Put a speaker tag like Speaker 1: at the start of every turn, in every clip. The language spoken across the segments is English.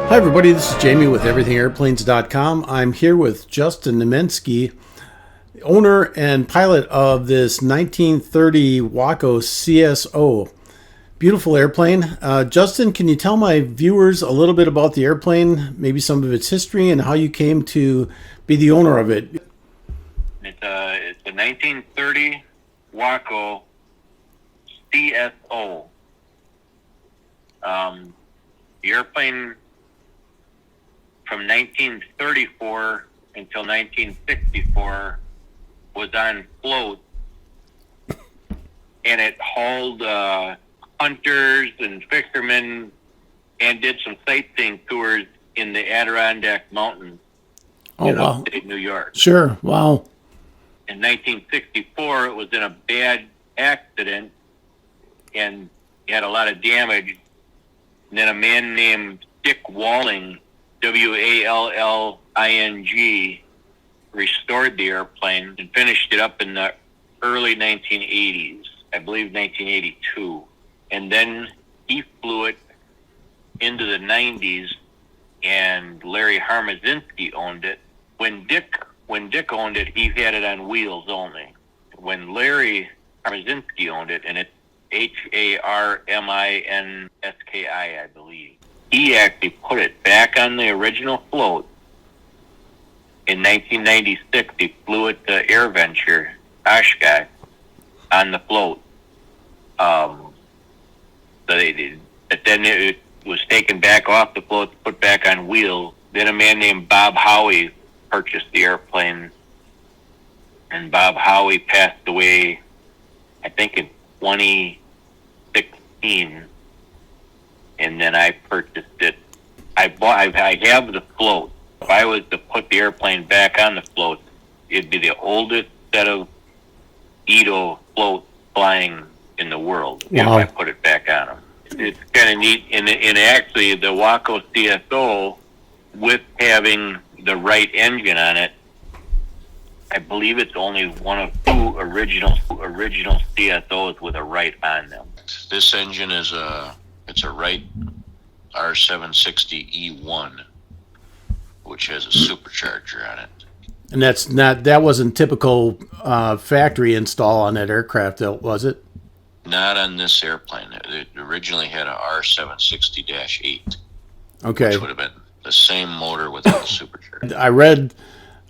Speaker 1: Hi everybody, this is Jamie with EverythingAirplanes.com. I'm here with Justin Nemensky, owner and pilot of this 1930 Waco CSO. Beautiful airplane. Justin, can you tell my viewers a little bit about the airplane, maybe some of its history and how you came to be the owner of it?
Speaker 2: It's a 1930 Waco CSO. The airplane from 1934 until 1964 was on float, and it hauled hunters and fishermen and did some sightseeing tours in the Adirondack Mountains in upstate New York.
Speaker 1: Sure, wow.
Speaker 2: In 1964, it was in a bad accident and had a lot of damage. And then a man named Dick Walling, Walling, restored the airplane and finished it up in the early 1980s, I believe 1982. And then he flew it into the 90s, and Larry Harmazinski owned it. When Dick owned it, he had it on wheels only. When Larry Harmazinski owned it, and it's Harminski, I believe, he actually put it back on the original float. In 1996, he flew it to AirVenture, Oshkosh, on the float. So they did. But then it was taken back off the float, put back on wheels. Then a man named Bob Howie purchased the airplane, and Bob Howie passed away, I think, in 2016. And then I purchased it. I have the float. If I was to put the airplane back on the float, it'd be the oldest set of Edo floats flying in the world.
Speaker 1: Wow.
Speaker 2: If I put it back on them. It's kind of neat. And actually, the Waco CSO, with having the right engine on it, I believe it's only one of two original CSOs with a right on them.
Speaker 3: This engine is it's a Wright R760E1, which has a supercharger on it.
Speaker 1: And that wasn't typical factory install on that aircraft, though, was it?
Speaker 3: Not on this airplane. It originally had a R760-8.
Speaker 1: Okay.
Speaker 3: Which would have been the same motor without the supercharger.
Speaker 1: I read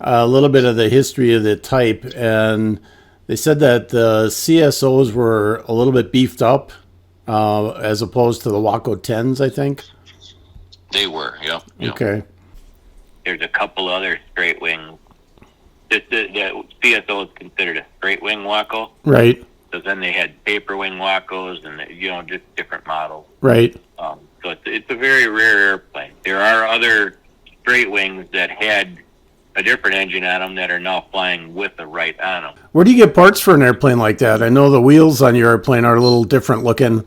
Speaker 1: a little bit of the history of the type, and they said that the CSOs were a little bit beefed up as opposed to the Waco 10s, I think.
Speaker 3: They were, yep.
Speaker 1: Okay.
Speaker 2: There's a couple other straight wings. The CSO is considered a straight wing Waco.
Speaker 1: Right.
Speaker 2: So then they had paper wing Wacos and, just different models.
Speaker 1: Right.
Speaker 2: So it's a very rare airplane. There are other straight wings that had a different engine on them that are now flying with a right on them.
Speaker 1: Where do you get parts for an airplane like that? I know the wheels on your airplane are a little different looking.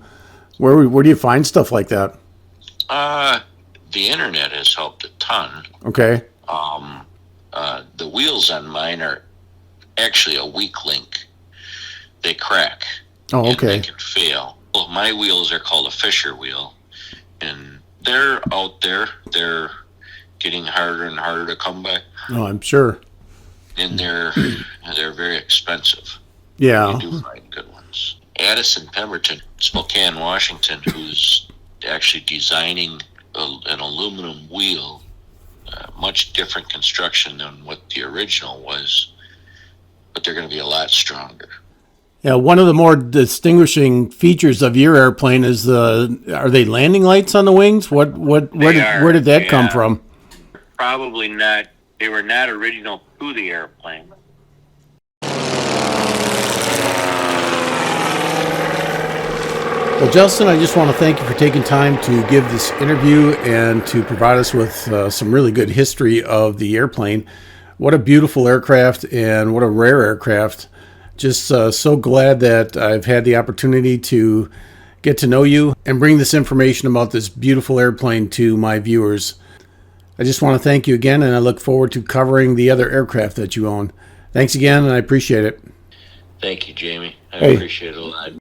Speaker 1: Where do you find stuff like that?
Speaker 3: The internet has helped a ton.
Speaker 1: Okay.
Speaker 3: The wheels on mine are actually a weak link. They crack.
Speaker 1: Oh, okay.
Speaker 3: And they can fail. Well, my wheels are called a Fisher wheel, and they're out there. They're getting harder and harder to come by.
Speaker 1: Oh, I'm sure.
Speaker 3: And they're very expensive.
Speaker 1: Yeah.
Speaker 3: You do find good ones. Addison Pemberton, Spokane, Washington, who's actually designing an aluminum wheel, much different construction than what the original was, but they're going to be a lot stronger.
Speaker 1: Yeah, one of the more distinguishing features of your airplane is are they landing lights on the wings? Where did that come from?
Speaker 2: Probably not. They were not original to the airplane.
Speaker 1: Well, Justin, I just want to thank you for taking time to give this interview and to provide us with some really good history of the airplane. What a beautiful aircraft and what a rare aircraft. Just so glad that I've had the opportunity to get to know you and bring this information about this beautiful airplane to my viewers. I just want to thank you again, and I look forward to covering the other aircraft that you own. Thanks again, and I appreciate it.
Speaker 3: Thank you, Jamie. I
Speaker 1: Hey.
Speaker 3: appreciate it a lot.